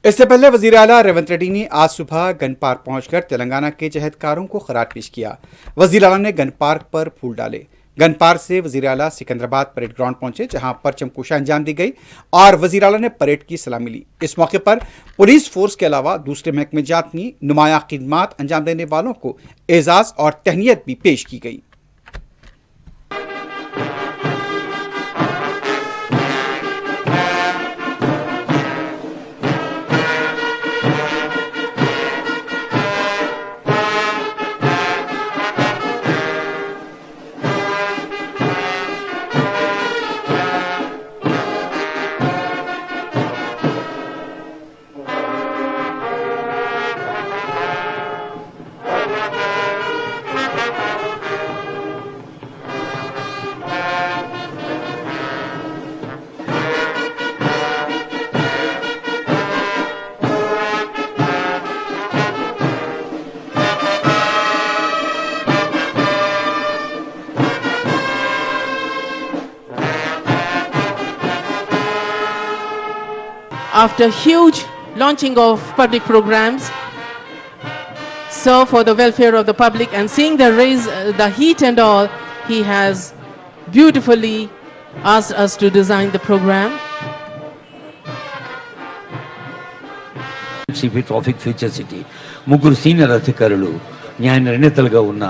इससे पहले वजीर आला रेवंत रेड्डी ने आज सुबह गन पार्क पहुंचकर तेलंगाना के जहदकारों को खराज पेश किया। वजीर आला ने गन पार्क पर फूल डाले। गन पार्क से वजीर आला सिकंदराबाद परेड ग्राउंड पहुंचे, जहां परचम कुशा अंजाम दी गई और वजीर आला ने परेड की सलामी ली। इस मौके पर पुलिस फोर्स के अलावा दूसरे महकमे जात ने नुमाया खिदमात अंजाम देने वालों को एजाज और तहनीत भी पेश की गई। After huge launching of public programs, so for the welfare of the public and seeing the heat and all, he has beautifully asked us to design the program. Traffic future city ముగ్గురు senior అధికారులు న్యాయ నిర్ణేతలుగా ఉన్న